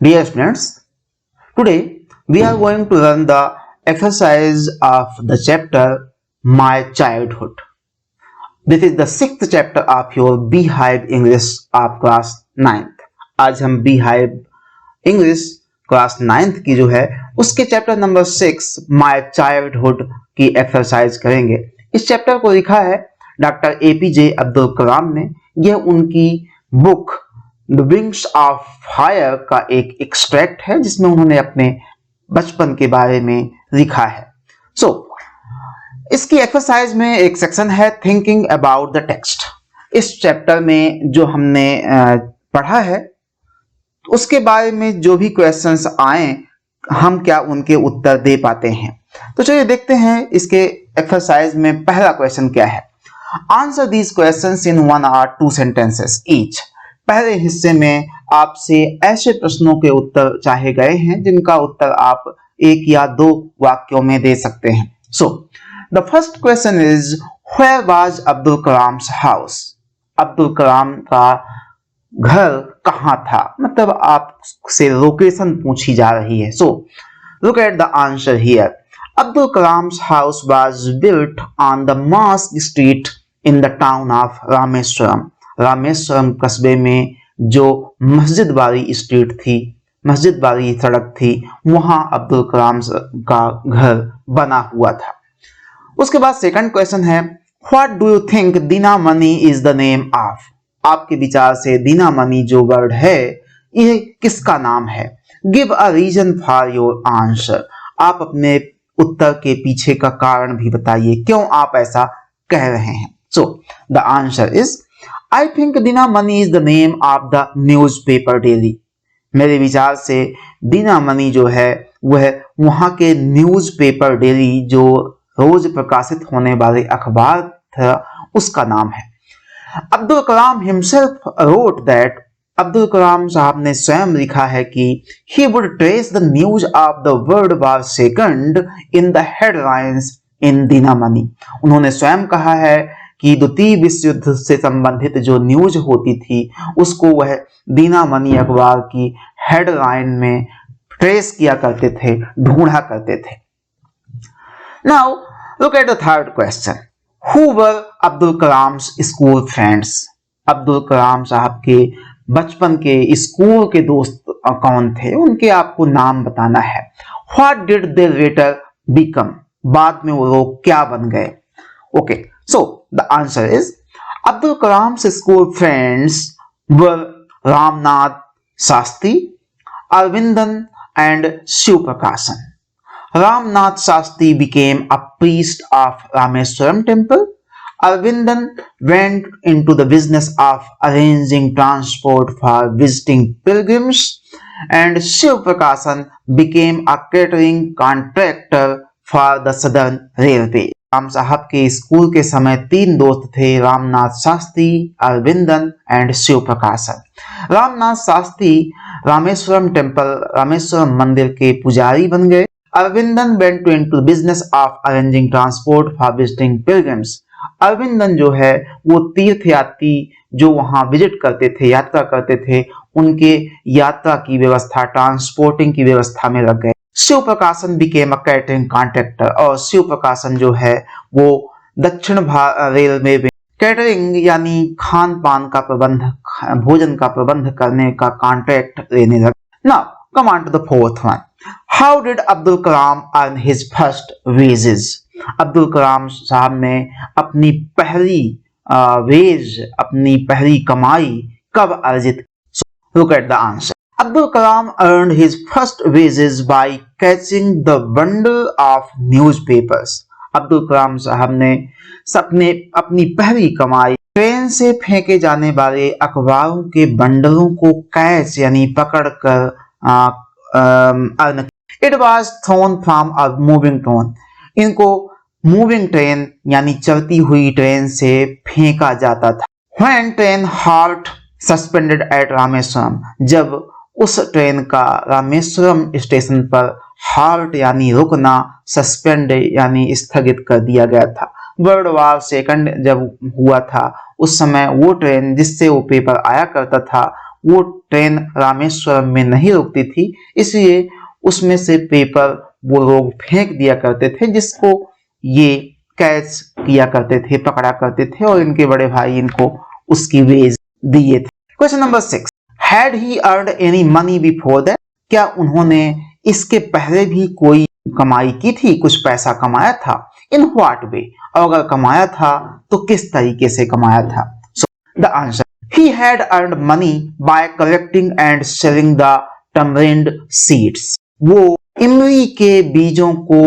Dear students, today we are going to learn the exercise of the chapter My Childhood. This is the sixth chapter of your Beehive English of class 9th. आज हम Beehive English class 9th की जो है उसके chapter number 6 My Childhood की exercise करेंगे। इस chapter को लिखा है डॉक्टर एपीजे अब्दुल कलाम ने। यह उनकी book the wings of fire का एक एक्सट्रैक्ट है जिसमें उन्होंने अपने बचपन के बारे में लिखा है। इसकी एक्सरसाइज में एक सेक्शन है थिंकिंग अबाउट द टेक्स्ट। इस चैप्टर में जो हमने पढ़ा है उसके बारे में जो भी क्वेश्चंस आए हम क्या उनके उत्तर दे पाते हैं। तो चलिए देखते हैं इसके एक्सरसाइज में पहला क्वेश्चन क्या है। Answer these questions in 1 or 2 sentences each. पहले हिस्से में आपसे ऐसे प्रश्नों के उत्तर चाहे गए हैं जिनका उत्तर आप 1 या 2 वाक्यों में दे सकते हैं। The first question is where was Abdul Kalam's house. Abdul Kalam का घर कहाँ था, मतलब आपसे लोकेशन पूछी जा रही है। Look at the answer here. Abdul Kalam's house was built on the mosque street in the town of Rameswaram. Rameswaram कस्बे में जो मस्जिद वाली स्ट्रीट थी, मस्जिद वाली सड़क थी, वहां अब्दुल कलाम का घर बना हुआ था। उसके बाद सेकंड क्वेश्चन है what do you think Dina money is the name of. आपके विचार से दीना मनी जो वर्ड है यह किसका नाम है। Give a reason for your answer. आप अपने उत्तर के पीछे का कारण भी बताइए, क्यों आप ऐसा कह रहे हैं। The answer is I think Dina money is the name of the newspaper daily। मेरे विचार से दीना मनी जो है वह वहां के न्यूज़पेपर डेली जो रोज प्रकाशित होने वाले अखबार था उसका नाम है। Abdul Kalam himself wrote that। Abdul Kalam साहब ने स्वयं लिखा है कि he would trace the news of the world war second in the headlines in Dina money. उन्होंने स्वयं कहा है कि द्वितीय विश्व युद्ध से संबंधित जो न्यूज होती थी उसको वह दीना मनी अखबार की हेडलाइन में ट्रेस किया करते थे, ढूंढा करते थे। Now look at the third question. Who were Abdul Kalam's school friends. Abdul Kalam साहब के बचपन के स्कूल के दोस्त कौन थे, उनके आपको नाम बताना है। What did they letter become. बाद में वो लोग क्या बन गए। Okay, so the answer is Abdul Kalam's school friends were Ramnath Shastri, Arvindan and Shiv Prakashan. Ramnath Shastri became a priest of Rameswaram temple. Arvindan went into the business of arranging transport for visiting pilgrims, and Shiv Prakashan became a catering contractor for the Southern Railway। Ram साहब के school के समय 3 दोस्त थे, Ramnath Shastri, Aravindan and Shiv प्रकाशन। Ramnath Shastri Rameswaram temple, Rameswaram मंदिर के पुजारी बन गए। Aravindan went into business of arranging transport for visiting pilgrims. Aravindan जो है वो तीर्थयात्री जो वहां विजिट करते थे, यात्रा करते थे, उनके यात्रा की व्यवस्था, ट्रांसपोर्टिंग की व्यवस्था में लग गए। शिव प्रकाशन बिकेम अ कैटरिंग कॉन्ट्रैक्टर। और शिव प्रकाशन जो है वो दक्षिण रेलवे में कैटरिंग यानी खान पान का प्रबंध, भोजन का प्रबंध करने का कॉन्ट्रैक्ट लेने लगे। Now come on to the fourth one. How did Abdul Kalam earn his first wages. Abdul Kalam साहब ने अपनी पहली अपनी पहली कमाई कब अर्जित। Look at the answer. Abdul Kalam earned his first wages by catching the bundle of newspapers। Abdul Kalam साहब ने अपनी पहली कमाई ट्रेन से फेंके जाने वाले अखबारों के बंडलों को कैच यानी पकड़कर earn. It was thrown from a moving train। इनको मूविंग ट्रेन यानी चलती हुई ट्रेन से फेंका जाता था। When train halt suspended at Rameswaram. जब उस ट्रेन का रामेश्वरम स्टेशन पर हाल्ट यानी रुकना, सस्पेंड यानी स्थगित कर दिया गया था। वर्ल्ड वॉर सेकंड जब हुआ था उस समय वो ट्रेन जिससे वो पेपर आया करता था वो ट्रेन रामेश्वरम में नहीं रुकती थी, इसलिए उसमें से पेपर वो लोग फेंक दिया करते थे, जिसको ये कैच किया करते थे, पकड़ा करते थे, और इनके बड़े भाई इनको उसकी वेज दिए थे। Question number 6, had he earned any money before that? क्या उन्होंने इसके पहले भी कोई कमाई की थी, कुछ पैसा कमाया था? In what way? और अगर कमाया था तो किस तरीके से कमाया था? सो the answer, he had earned money by collecting and selling the tamarind seeds. वो इमली के बीजों को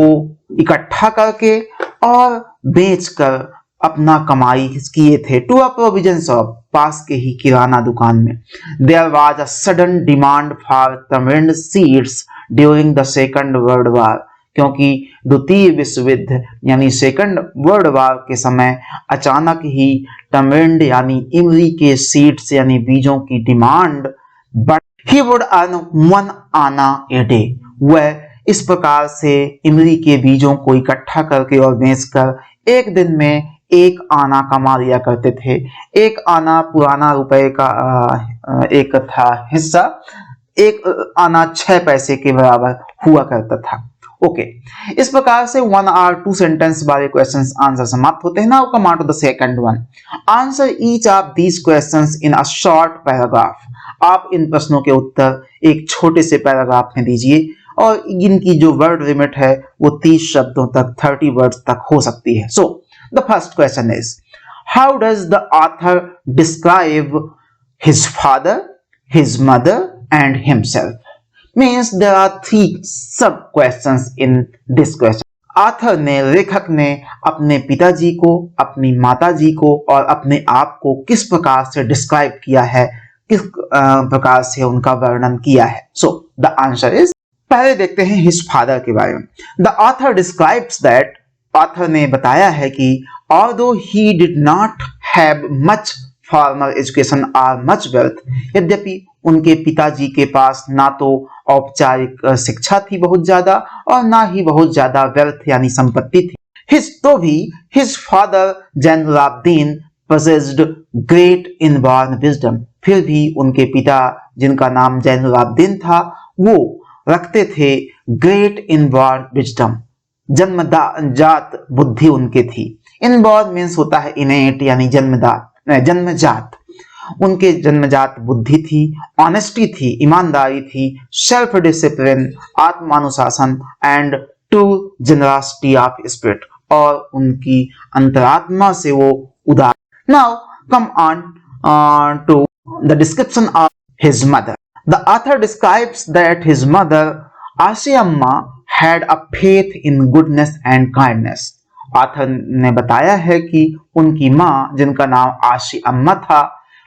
इकट्ठा करके और बेचकर अपना कमाई किए थे। टू अ प्रोविजन शॉप, पास के ही किराना दुकान में। There was a sudden demand for tamarind seeds during the second world war, क्योंकि द्वितीय विश्व युद्ध यानी सेकंड वर्ल्ड वॉर के समय अचानक ही तमिरिंड यानी इमली के सीड्स यानी बीजों की डिमांड बढ़। ही वुड अर्न 1 आना ए डे, वह इस प्रकार से इमली के बीजों को इकट्ठा करके और बेचकर एक दिन में 1 आना कमा लिया करते थे। 1 आना पुराना रुपए का एक था हिस्सा, 1 आना 6 पैसे के बराबर हुआ करता था। ओके, इस प्रकार से 1 और 2 सेंटेंस वाले क्वेश्चंस आंसर समाप्त होते हैं। Now come on to the second one, answer each of these questions in a short paragraph. आप इन प्रश्नों के उत्तर एक छोटे से पैराग्राफ में दीजिए, और इनकी जो वर्ड लिमिट है वो 30 शब्दों तक, 30 वर्ड्स तक हो सकती है। So the first question is, how does the author describe his father, his mother and himself? Means there are 3 sub questions in this question. Author ने, लेखक ने अपने पिताजी को, अपनी माताजी को और अपने आप को किस प्रकार से डिस्क्राइब किया है, किस प्रकार से उनका वर्णन किया है? सो द आंसर इज, पहले देखते हैं हिज फादर के बारे में। The author describes that, author ने बताया है कि although he did not have much formal education or much wealth, यद्यपि उनके पिताजी के पास ना तो औपचारिक शिक्षा थी बहुत ज्यादा और ना ही बहुत ज्यादा वेल्थ यानी संपत्ति थी। तो भी his father Jainulabdeen possessed great inborn wisdom, फिर भी उनके पिता जिनका नाम जैनुलाब्दीन था वो रखते थे ग्रेट इनबॉर्न विजडम, जन्मजात बुद्धि उनके थी। इनबॉर्न मीन्स होता है इनेट यानी जन्मजात। उनके जन्मजात बुद्धि थी, ऑनेस्टी थी, ईमानदारी थी, सेल्फ डिसिप्लिन आत्मानुशासन and to generosity of spirit, और उनकी अंतरात्मा से वो उदार। Now come on to the description of his mother. The author describes that his mother Ashi Amma had a faith in goodness and kindness. Author ने बताया है कि उनकी माँ जिनका नाम आशी अम्मा था,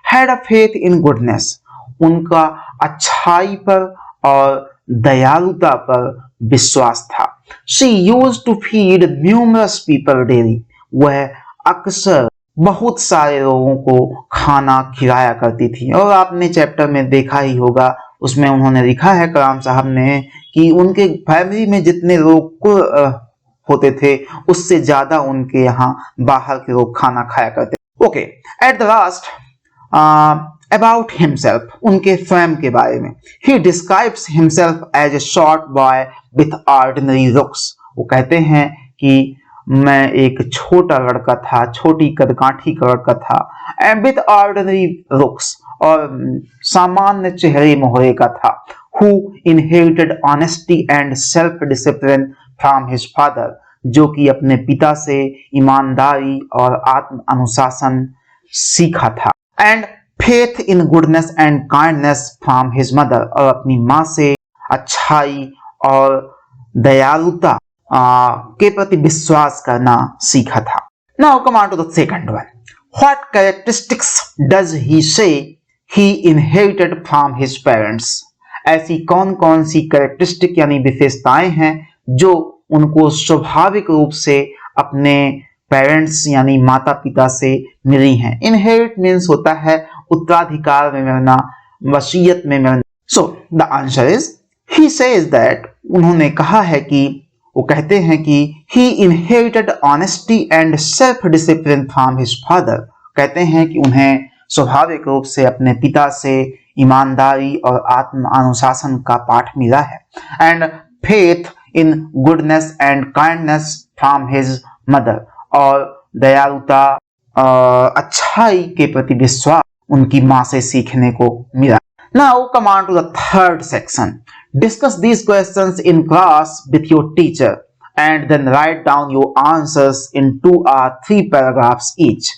had a faith in goodness, उनका अच्छाई पर और दयालुता पर विश्वास था। She used to feed numerous people daily, वह अक्सर बहुत सारे लोगों को खाना खिलाया करती थी। और आपने चैप्टर में देखा ही होगा, उसमें उन्होंने लिखा है कलाम साहब ने कि उनके फैमिली में जितने लोग होते थे उससे ज्यादा उनके यहाँ बाहर के लोग खाना खाया करते। Okay, at the last about himself, उनके स्वयं के बारे में। He describes himself as a short boy with ordinary looks, वो कहते हैं कि मैं एक छोटा लड़का था, छोटी कदकाठी का लड़का था, एंड विथ ऑर्डिनरी लुक्स, और सामान्य चेहरे मोहरे का था। Who inherited honesty and self discipline from his father, जो कि अपने पिता से ईमानदारी और आत्म अनुशासन सीखा था। And faith in goodness and kindness from his mother, और अपनी माँ से अच्छाई और दयालुता के प्रति विश्वास करना सीखा था। Now come on to the second one, what characteristics does he से he inherited from his parents? ऐसी कौन कौन सी कैरेक्टरिस्टिक यानी विशेषताएं हैं जो उनको स्वाभाविक रूप से अपने पेरेंट्स यानी माता पिता से मिली हैं। इनहेरिट मीन्स होता है उत्तराधिकार में मिलना, वसीयत में मिलना। So the answer is, he says that, उन्होंने कहा है कि, वो कहते हैं कि he inherited honesty and self discipline from his father, कहते हैं कि उन्हें स्वाभाविक रूप से अपने पिता से ईमानदारी और आत्म अनुशासन का पाठ मिला है। And faith in goodness and kindness from his mother, और दयालुता अच्छाई के प्रति विश्वास उनकी माँ से सीखने को मिला। Now come on to the third section. Discuss these questions in class with your teacher and then write down your answers in 2 or 3 paragraphs each.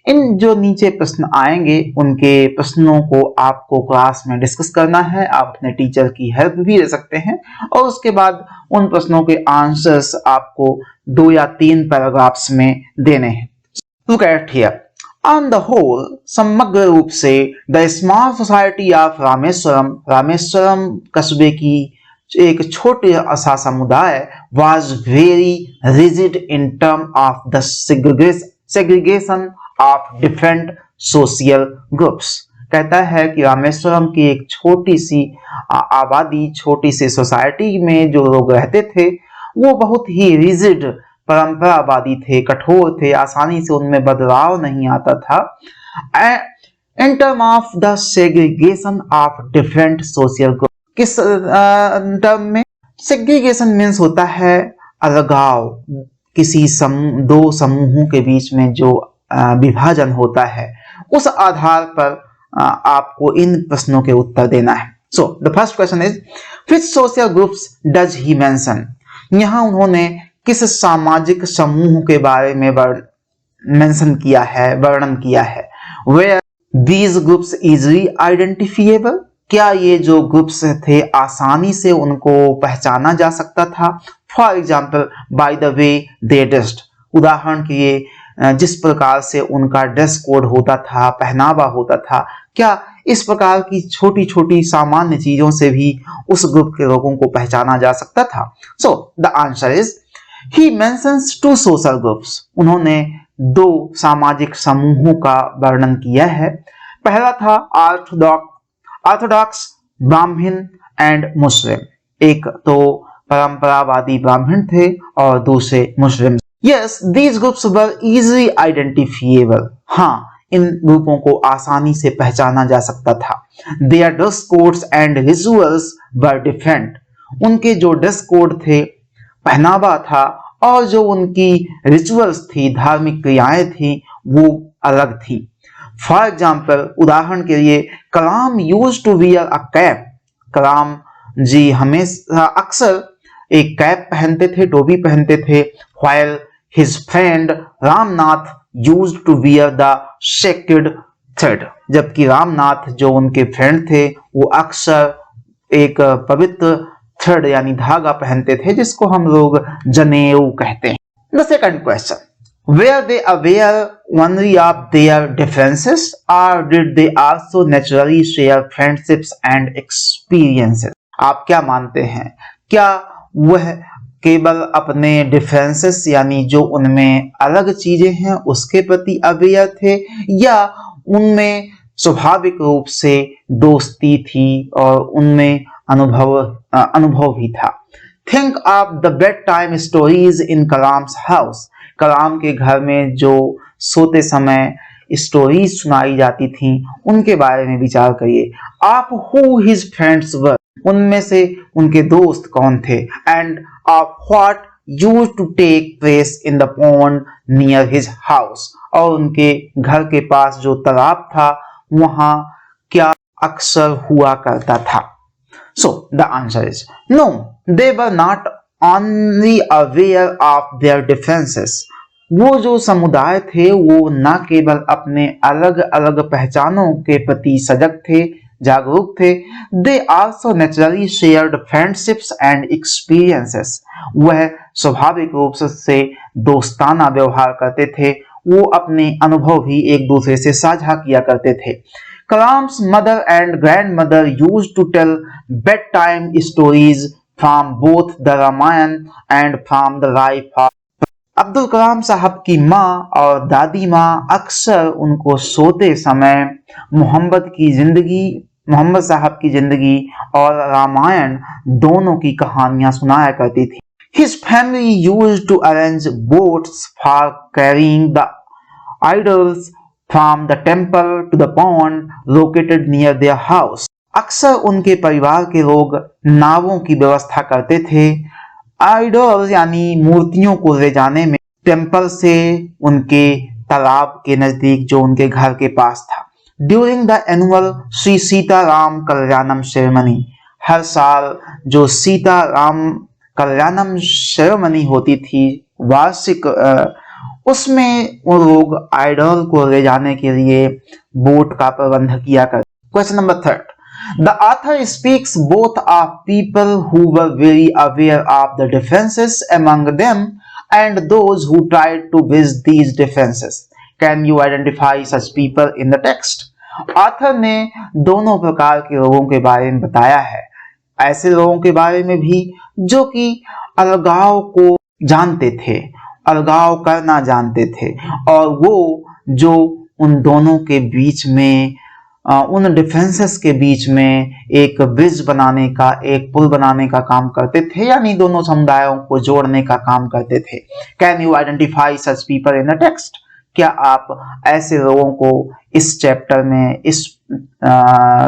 इन जो नीचे प्रश्न आएंगे उनके प्रश्नों को आपको क्लास में डिस्कस करना है। आप अपने टीचर की हेल्प भी ले सकते हैं और उसके बाद उन प्रश्नों के आंसर्स आपको 2 या 3 पैराग्राफ्स में देने हैं। Look at here. On the whole, समग्र रूप से the small society of Rameswaram कस्बे की एक छोटे सा समुदाय was very rigid in terms of the segregation of different social groups. कहता है कि रामेश्वरम की एक छोटी सी आबादी, छोटी सी सोसाइटी में जो लोग रहते थे वो बहुत ही रिजिड, परंपरावादी थे, कठोर थे, आसानी से उनमें बदलाव नहीं आता था। In term of the segregation of different social group, किस टर्म में? सेग्रीगेशन मीन्स होता है अलगाव, किसी दो समूहों के बीच में जो विभाजन होता है, उस आधार पर आपको इन प्रश्नों के उत्तर देना है। So the first question is which social groups does he mention? यहाँ उन्होंने किस सामाजिक समूह के बारे में मेंशन किया है, वर्णन किया है? Where these groups easily identifiable? क्या ये जो ग्रुप्स थे आसानी से उनको पहचाना जा सकता था? For example by the way they dressed, उदाहरण के लिए जिस प्रकार से उनका ड्रेस कोड होता था, पहनावा होता था, क्या इस प्रकार की छोटी छोटी सामान्य चीजों से भी उस ग्रुप के लोगों को पहचाना जा सकता था? सो the answer is he mentions 2 social groups, उन्होंने 2 सामाजिक समूहों का वर्णन किया है। पहला था ऑर्थोडॉक्स ब्राह्मण एंड मुस्लिम, एक तो परंपरावादी ब्राह्मण थे और दूसरे Muslim. Yes, these groups were easily identifiable, हाँ इन ग्रुपों को आसानी से पहचाना जा सकता था। Their dress codes and rituals were different, उनके जो ड्रेस कोड थे, पहनावा था और जो उनकी रिचुअल्स थी, धार्मिक क्रियाएं थी, वो अलग थी। फॉर एग्जाम्पल, उदाहरण के लिए Kalam use to wear a cap, Kalam ji हमेशा अक्सर एक कैप पहनते थे, टोपी पहनते थे। While his friend Ramnath use to wear the sacred thread, जबकि रामनाथ जो उनके फ्रेंड थे वो अक्सर एक पवित्र थ्रेड यानी धागा पहनते थे, जिसको हम लोग जनेऊ कहते हैं। The second question, were they aware only of their differences or did they also naturally share friendships and experiences? आप क्या मानते हैं, क्या वह केवल अपने डिफरेंसेस यानी जो उनमें अलग चीजें हैं उसके प्रति अवेयर थे, या उनमें स्वाभाविक रूप से दोस्ती थी और उनमें अनुभव भी था? Think of the bed time stories in Kalam's house, Kalam के घर में जो सोते समय स्टोरीज सुनाई जाती थी उनके बारे में विचार करिए। आप हु हिज फ्रेंड्स वर, उनमें से उनके दोस्त कौन थे? And of what used to take place in the pond near his house, और उनके घर के पास जो तालाब था वहां क्या अक्सर हुआ करता था? So the answer is no, they were not only aware of their differences. वो जो समुदाय थे वो न केवल अपने अलग अलग पहचानों के प्रति सजग थे, जागरूक थे, they also naturally shared friendships and experiences. वह स्वाभाविक रूप से दोस्ताना व्यवहार करते थे, वो अपने अनुभव भी एक दूसरे से साझा किया करते थे। Kalam's mother and grandmother used to tell bedtime stories from both the Ramayana and from the life of Abdul Kalam साहब की माँ और दादी माँ अक्सर उनको सोते समय मोहम्मद साहब की जिंदगी और रामायण दोनों की कहानियां सुनाया करती थी। His family used to arrange boats for carrying the idols from the temple to the pond located near their house. अक्सर उनके परिवार के लोग नावों की व्यवस्था करते थे आइडल्स यानी मूर्तियों को ले जाने में टेम्पल से उनके तालाब के नजदीक जो उनके घर के पास था। During the annual Shri Sita Ram Kalyanam ceremony, हर साल जो सीता राम कल्याणम सेरेमनी होती थी वार्षिक, उसमें वो लोग आइडल को ले जाने के लिए बोट का प्रबंध किया करते। Question number 3, The author speaks both of people who were very aware of the differences among them and those who tried to bridge these differences. Can you identify such people in the text? Author ने दोनों प्रकार के लोगों के बारे में बताया है, ऐसे लोगों के बारे में भी जो कि अलगाव को जानते थे, अलगाव करना जानते थे, और वो जो उन दोनों के बीच में उन डिफरेंसेस के बीच में एक ब्रिज बनाने का, एक पुल बनाने का काम करते थे, यानी दोनों समुदायों को जोड़ने का काम करते थे। Can you identify such people in the text? क्या आप ऐसे लोगों को इस चैप्टर में, इस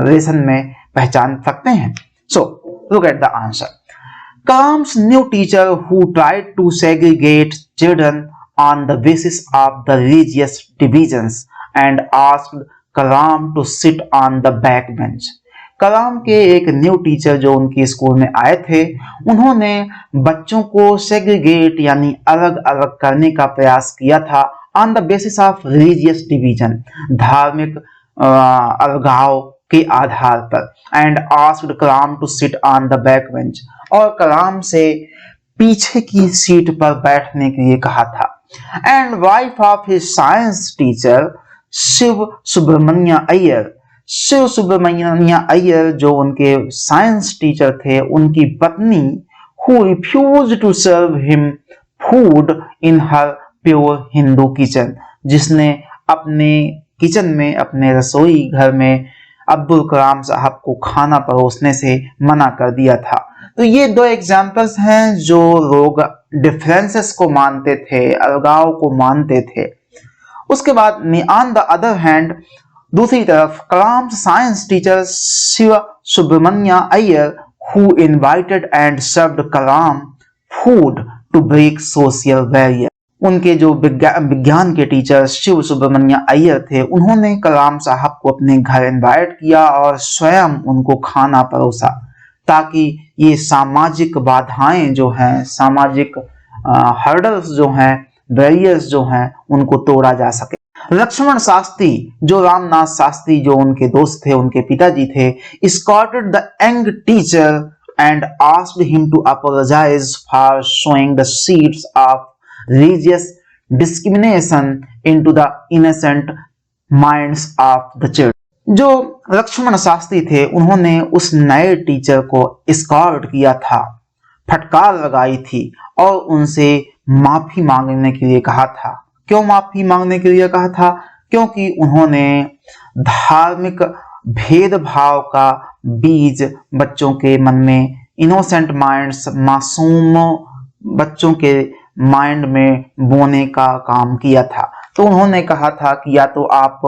लेसन में पहचान सकते हैं? So look at the answer. Kalam's new teacher who tried to segregate children on the basis of the religious divisions and asked Kalam to sit on the back bench. Kalam के एक न्यू टीचर जो उनके school में आए थे, उन्होंने बच्चों को सेग्रीगेट यानी अलग अलग करने का प्रयास किया था on the basis of religious division, धार्मिक अलगाव के आधार पर, and asked Kalam to sit on the back bench, और कलाम से पीछे की सीट पर बैठने के लिए कहा था। And wife of his science teacher Shiv Subramania Iyer, Siva Subramania Iyer जो उनके साइंस टीचर थे, उनकी पत्नी who refused to serve him food in her pure Hindu kitchen, जिसने अपने किचन में, अपने रसोई घर में अब्दुल कलाम साहब को खाना परोसने से मना कर दिया था। तो ये दो एग्जाम्पल्स हैं जो लोग डिफरेंसेस को मानते थे, अलगाव को मानते थे। उसके बाद ऑन द अदर हैंड, दूसरी तरफ Kalam science teacher Shiv Subramania Iyer who invited and served Kalam food to break social barrier, उनके जो विज्ञान के टीचर शिव सुब्रमण्य अय्यर थे, उन्होंने कलाम साहब को अपने घर इनवाइट किया और स्वयं उनको खाना परोसा ताकि ये सामाजिक बाधाएं जो हैं, सामाजिक हर्डल्स जो हैं, बैरियर्स जो हैं, उनको तोड़ा जा सके। लक्ष्मण शास्त्री जो रामनाथ शास्त्री जो उनके दोस्त थे, उनके पिताजी थे, escorted the young teacher and asked him to apologize for showing the seeds of religious discrimination into the innocent minds of the children। जो लक्ष्मण शास्त्री थे, उन्होंने उस नए टीचर को escort किया था, फटकार लगाई थी और उनसे माफी मांगने के लिए कहा था। क्यों माफी मांगने के लिए कहा था? क्योंकि उन्होंने धार्मिक भेदभाव का बीज बच्चों के मन में, इनोसेंट माइंड्स, मासूम बच्चों के माइंड में बोने का काम किया था। तो उन्होंने कहा था कि या तो आप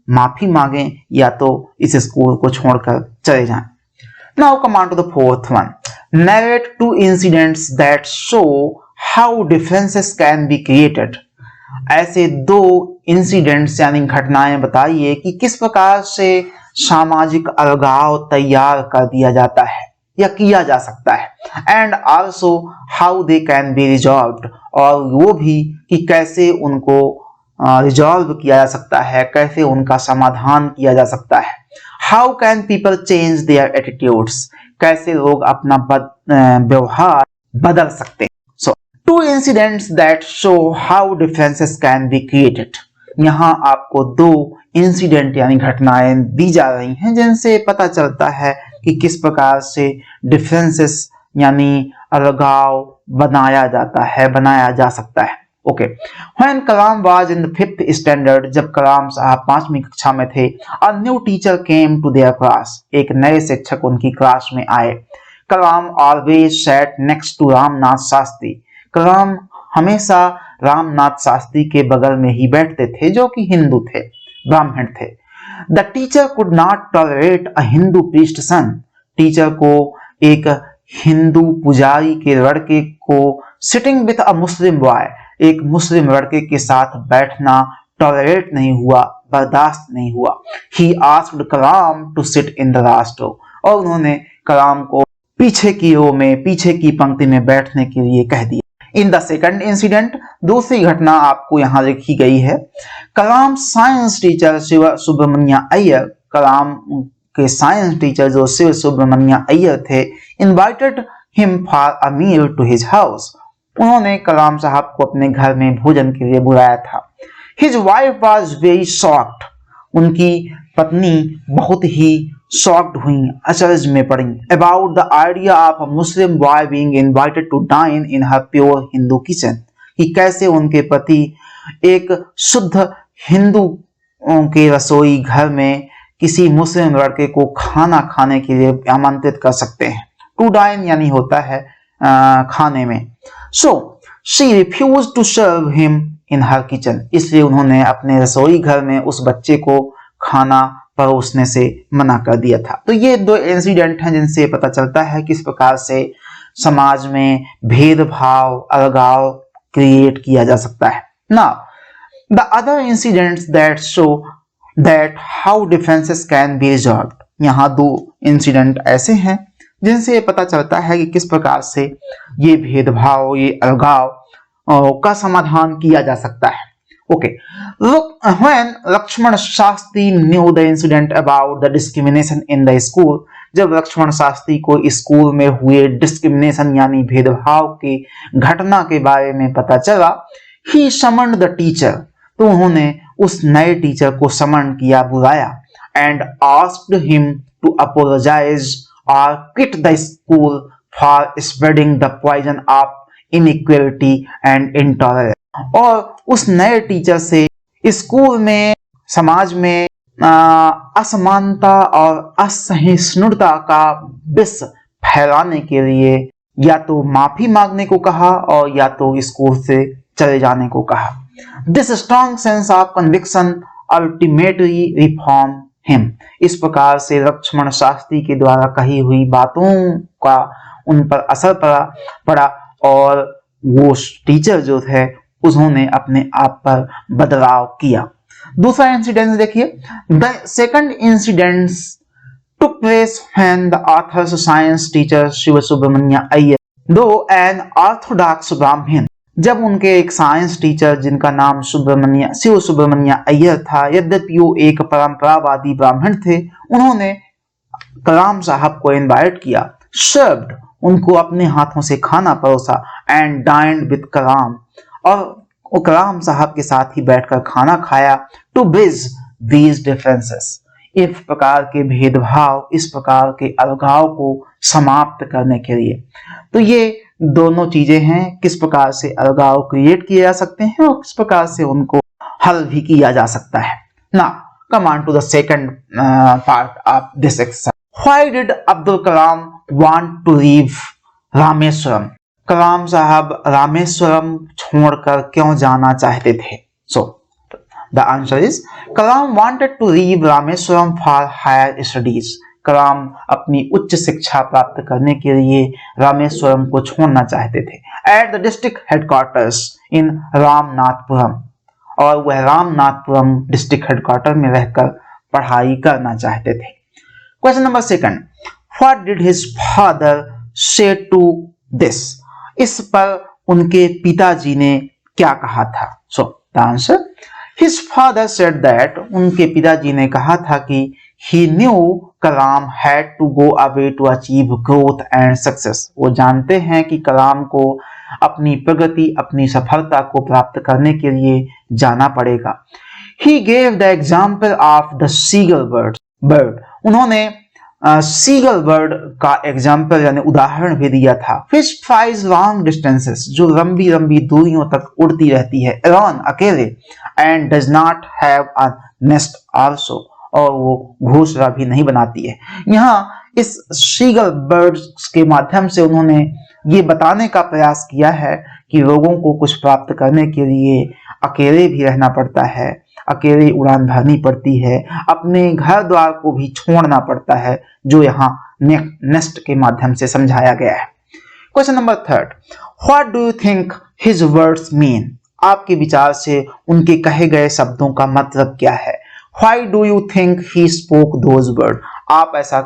माफी मांगें या तो इस स्कूल को छोड़कर चले जाएं। Now come on to the fourth one. Narrate two incidents that show how differences can be created. ऐसे दो इंसिडेंट्स यानी घटनाएं बताइए कि किस प्रकार से सामाजिक अलगाव तैयार कर दिया जाता है या किया जा सकता है, and also how they can be resolved, और वो भी कि कैसे उनको रिजॉल्व किया जा सकता है, कैसे उनका समाधान किया जा सकता है। How can people change their attitudes, कैसे लोग अपना व्यवहार बदल सकते हैं। So two incidents that show how differences can be created. यहाँ आपको दो इंसिडेंट यानी घटनाएं दी जा रही हैं जिनसे पता चलता है कि किस प्रकार से डिफरेंसेस यानी अलगाव बनाया जाता है, बनाया जा सकता है। Okay, when Kalam was in the 5th standard, जब कलाम साहब 5वीं कक्षा में थे, a new teacher came to their class, एक नए शिक्षक उनकी क्लास में आए। Kalam always sat next to Ramnath Shastri, Kalam हमेशा रामनाथ शास्त्री के बगल में ही बैठते थे जो कि हिंदू थे। ब्राह्मण थे। The teacher could not tolerate a Hindu priest son. Teacher को एक हिंदू पुजारी के लड़के को sitting with a Muslim boy, एक मुस्लिम लड़के के साथ बैठना टॉलरेट नहीं हुआ, बर्दाश्त नहीं हुआ। He asked Kalam to sit in the last row, और उन्होंने कलाम को पीछे की रो में, पीछे की पंक्ति में बैठने के लिए कह दिया। इन द सेकंड इंसिडेंट, दूसरी घटना आपको यहां लिखी गई है। कलाम साइंस टीचर शिव सुब्रमण्य अय्यर, कलाम के साइंस टीचर जो शिव सुब्रमण्य अय्यर थे, invited him for a meal to his house, उन्होंने कलाम साहब को अपने घर में भोजन के लिए बुलाया था। His wife was very shocked, उनकी पत्नी बहुत ही शॉक्ड हुई, अचरज में पड़ी, about the idea of a Muslim boy being invited to dine in her pure Hindu kitchen, कि कैसे उनके पति एक शुद्ध हिंदू के रसोई घर में किसी मुस्लिम लड़के को खाना खाने के लिए आमंत्रित कर सकते हैं। टू डाइन यानी होता है खाने में। So she refuse to serve him in her kitchen, इसलिए उन्होंने अपने रसोई घर में उस बच्चे को खाना परोसने से मना कर दिया था। तो ये दो इंसिडेंट हैं जिनसे पता चलता है किस प्रकार से समाज में भेदभाव, अलगाव क्रिएट किया जा सकता है। Now the other incidents that show that how differences can B resolved, यहाँ दो इंसिडेंट ऐसे हैं जिनसे पता चलता है कि किस प्रकार से ये भेदभाव, ये अलगाव का समाधान किया जा सकता है। Okay, look, when Lakshman Shastri knew the incident about the discrimination in the school, जब लक्ष्मण शास्त्री को स्कूल में हुए डिस्क्रिमिनेशन यानी भेदभाव की घटना के बारे में पता चला, he summoned the teacher, तो उन्होंने उस नए टीचर को समन किया, बुलाया, and asked him to apologize or quit the school for spreading the poison of inequality and intolerance, और उस नए टीचर से स्कूल में, समाज में असमानता और असहिष्णुता का विष फैलाने के लिए या तो माफी मांगने को कहा और या तो स्कूल से चले जाने को कहा। This strong sense of conviction ultimately reform him, इस प्रकार से लक्ष्मण शास्त्री के द्वारा कही हुई बातों का उन पर असर पड़ा और वो टीचर जो थे उन्होंने अपने आप पर बदलाव किया। दूसरा इंसिडेंट देखिए, the second incident took place when the author's science teacher Shiv Subramania Iyer though an Orthodox ब्राह्मण, जब उनके एक साइंस टीचर जिनका नाम शिव सुब्रमण्य अय्यर था, यद्यपि वो एक परंपरावादी ब्राह्मण थे, उन्होंने कलाम साहब को इनवाइट किया, सर्व्ड, उनको अपने हाथों से खाना परोसा, एंड डाइन्ड विद कलाम, और कलाम साहब के साथ ही बैठकर खाना खाया, टू ब्रिज दीज डिफरेंसेस, इस प्रकार के भेदभाव, इस प्रकार के अलगाव को समाप्त करने के लिए। तो ये दोनों चीजें हैं, किस प्रकार से अलगाव क्रिएट किए जा सकते हैं और किस प्रकार से उनको हल भी किया जा सकता है। Now come on to the second part of this exercise. Why did Abdul Kalam want to leave Rameswaram, Kalam साहब रामेश्वरम छोड़कर क्यों जाना चाहते थे? So the answer is Kalam wanted to leave Rameswaram for higher studies, Kalam अपनी उच्च शिक्षा प्राप्त करने के लिए रामेश्वरम को छोड़ना चाहते थे। एट द डिस्ट्रिक्ट हेडक्वार्टर्स इन रामनाथपुरम, और वह रामनाथपुरम डिस्ट्रिक्ट हेडक्वार्टर में रहकर पढ़ाई करना चाहते थे। Question number second, what did his father से टू दिस, इस पर उनके पिताजी ने क्या कहा था? सो the answer, his father said that, उनके पिताजी ने कहा था कि he knew Kalam had to go away to achieve growth and success, वो जानते हैं कि कलाम को अपनी प्रगति, अपनी सफलता को प्राप्त करने के लिए जाना पड़ेगा। he gave the example of the seagull bird, उन्होंने सीगल बर्ड का एग्जाम्पल यानी उदाहरण भी दिया था। फिश फ्लाइज लॉन्ग डिस्टेंसेस, जो लंबी लंबी दूरियों तक उड़ती रहती है, अलोन अकेले, and does not have a nest also, और वो घोंसला भी नहीं बनाती है। यहाँ इस सीगल बर्ड्स के माध्यम से उन्होंने ये बताने का प्रयास किया है कि लोगों को कुछ प्राप्त करने के लिए अकेले भी रहना पड़ता है, अकेले उड़ान भरनी पड़ती है, अपने घर द्वार को भी छोड़ना पड़ता है, जो यहाँ नेक्स्ट के माध्यम से समझाया गया है। Question number 3, what do you think his words mean? आपके विचार से उनके कहे गए शब्दों का मतलब क्या है? Why do you think he spoke those word? आप ऐसा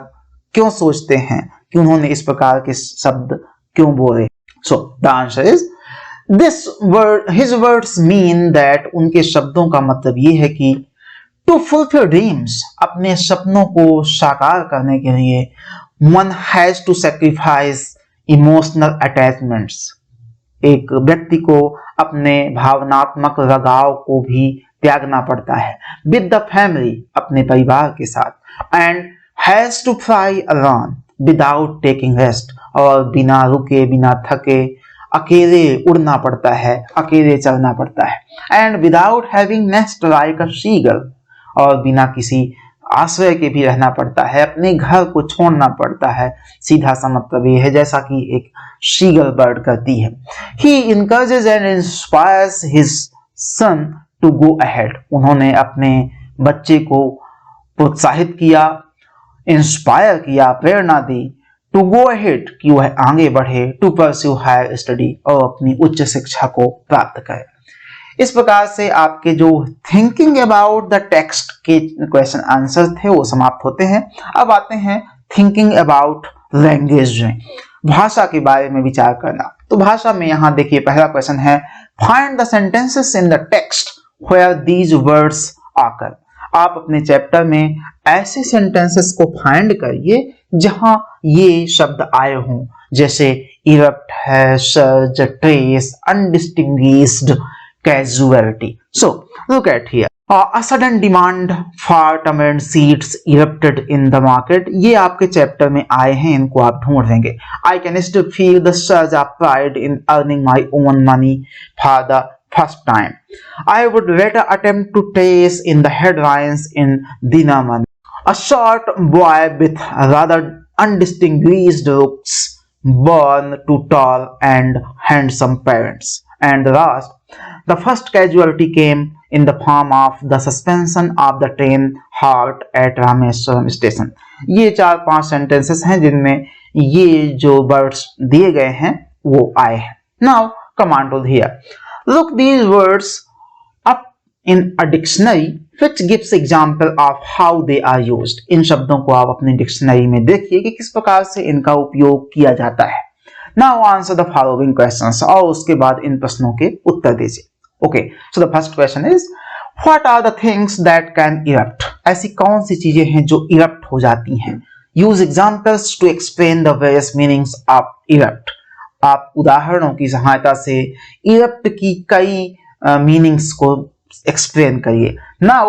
क्यों सोचते हैं कि उन्होंने इस प्रकार के शब्द क्यों बोले? सो the answer is this word, his words mean that, उनके शब्दों का मतलब ये है कि टू फुलफिल ड्रीम्स, अपने सपनों को साकार करने के लिए one has to sacrifice emotional attachments, एक व्यक्ति को अपने भावनात्मक लगाव को भी त्यागना पड़ता है, विद द फैमिली, अपने परिवार के साथ, and has to fly alone without taking rest, और बिना रुके बिना थके अकेले उड़ना पड़ता है, अकेले चलना पड़ता है, and without having nest like a Seagull, और बिना किसी आश्रय के भी रहना पड़ता है, अपने घर को छोड़ना पड़ता है। सीधा सा मतलब ये है जैसा कि एक शीगल बर्ड करती है। He encourages and inspires his son to go ahead, उन्होंने अपने बच्चे को प्रोत्साहित किया, इंस्पायर किया, प्रेरणा दी, टू गो अहेड, कि वह आगे बढ़े, टू परस्यू हायर स्टडी, और अपनी उच्च शिक्षा को प्राप्त करे। इस प्रकार से आपके जो थिंकिंग अबाउट द टेक्स्ट के क्वेश्चन आंसर थे वो समाप्त होते हैं। अब आते हैं थिंकिंग अबाउट लैंग्वेज में, भाषा के बारे में विचार करना। तो भाषा में यहाँ देखिए पहला क्वेश्चन है, find the sentences in the text where these words occur. आप अपने चैप्टर में ऐसे सेंटेंसेस को फाइंड करिए जहां ये शब्द आए हों, जैसे इरप्ट है, surge, trace, undistinguished, casualty. So look at here. A sudden demand for tamarind seeds erupted in the market. ये आपके चैप्टर में आए हैं, इनको आप ढूंढ लेंगे। I can still feel the surge of pride in earning my own money for the first time. I would rather attempt to trace in the headlines in Dinamani. A short boy with rather undistinguished looks, born to tall and handsome parents. And the last, the first casualty came in the form of the suspension of the train halt at Rameswaram station. ये 4-5 sentences हैं जिनमें ये जो words दिए गए हैं वो आए हैं। Now command to here. Look these words up in a dictionary which gives example of how they are used. इन शब्दों को आप अपने डिक्शनरी में देखिए कि किस प्रकार से इनका उपयोग किया जाता है। Now answer the following questions, और उसके बाद इन प्रश्नों के उत्तर दीजिए। Okay, so the first question is, what are the things that can erupt? ऐसी कौन सी चीजें हैं जो erupt हो जाती हैं? Use examples to explain the various meanings of erupt. आप उदाहरणों की सहायता से erupt की कई meanings को explain करिए। Now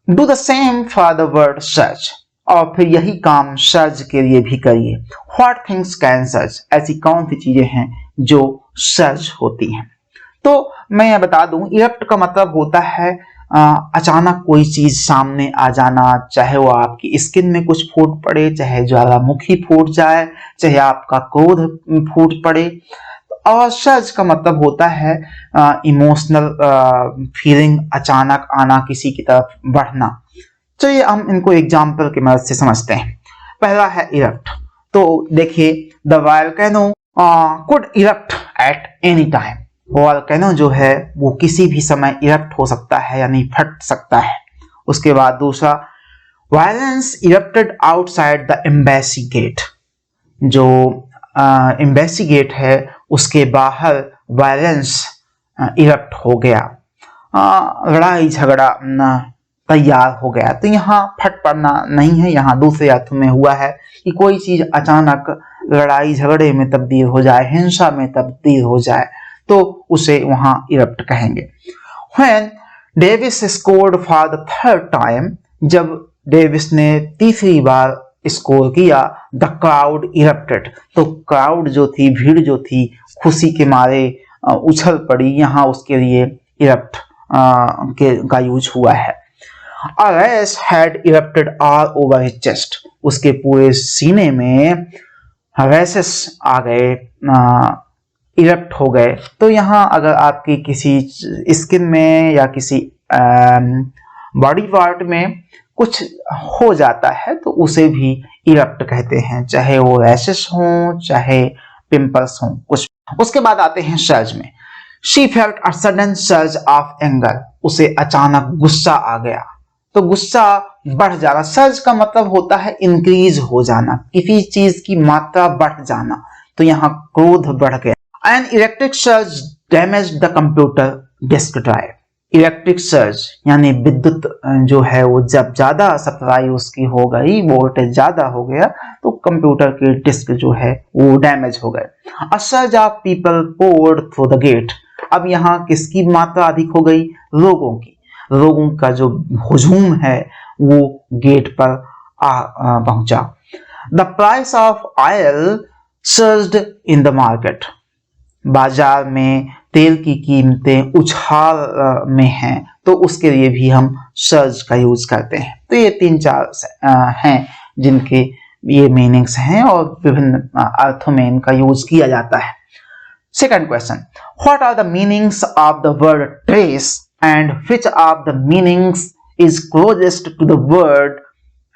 do the same for the word surge. और फिर यही काम सर्ज के लिए भी करिए। What things can surge? ऐसी कौन सी चीजें हैं जो सर्ज होती हैं? तो मैं ये बता दूं, इरप्ट का मतलब होता है अचानक कोई चीज सामने आ जाना, चाहे वो आपकी स्किन में कुछ फूट पड़े, चाहे ज्वालामुखी फूट जाए, चाहे आपका क्रोध फूट पड़े। और सर्ज का मतलब होता है इमोशनल फीलिंग अचानक आना, किसी की तरफ बढ़ना। चलिए हम इनको एग्जाम्पल की मदद से समझते हैं। पहला है इरप्ट। तो देखिए, the volcano could erupt at any time. Volcano जो है वो किसी भी समय इरप्ट हो सकता है, यानी फट सकता है। उसके बाद दूसरा, violence erupted outside the embassy gate. जो एम्बेसी गेट है उसके बाहर वायलेंस इरप्ट हो गया, लड़ाई झगड़ा तैयार हो गया। तो यहाँ फट पड़ना नहीं है, यहाँ दूसरे अर्थ में हुआ है कि कोई चीज अचानक लड़ाई झगड़े में तब्दील हो जाए, हिंसा में तब्दील हो जाए, तो उसे वहां इरप्ट कहेंगे। When Davis scored for the third time, जब डेविस ने तीसरी बार स्कोर किया, द क्राउड इरप्टेड, तो क्राउड जो थी, भीड़ जो थी, खुशी के मारे उछल पड़ी। यहाँ उसके लिए इरप्ट का यूज हुआ है। A rash had erupted all over his chest, उसके पूरे सीने में रैशेस आ गए, इरप्ट हो गए। तो यहाँ अगर आपकी किसी स्किन में या किसी बॉडी पार्ट में कुछ हो जाता है तो उसे भी इरप्ट कहते हैं, चाहे वो रैशेस हो चाहे पिंपल्स हो कुछ। उसके बाद आते हैं सर्ज में। She felt a sudden surge of anger, उसे अचानक गुस्सा आ गया। तो गुस्सा बढ़ जाना, सर्ज का मतलब होता है इंक्रीज हो जाना, किसी चीज की मात्रा बढ़ जाना, तो यहाँ क्रोध बढ़ गया। An electric surge damage the computer disk drive, electric surge यानी विद्युत जो है वो जब ज्यादा सप्लाई उसकी हो गई, वोल्टेज ज्यादा हो गया तो कंप्यूटर के डिस्क जो है वो डैमेज हो गए। A surge of people poured through the gate, अब यहाँ किसकी मात्रा अधिक हो गई? लोगों की, लोगों का जो हुजूम है वो गेट पर पहुंचा। The price of oil surged in the market, बाजार में तेल की कीमतें उछाल में हैं तो उसके लिए भी हम सर्ज का यूज करते हैं। तो ये 3-4 हैं जिनके ये मीनिंग्स हैं और विभिन्न अर्थों में इनका यूज किया जाता है। Second question, what are the meanings of the word trace and which of the meanings is closest to the word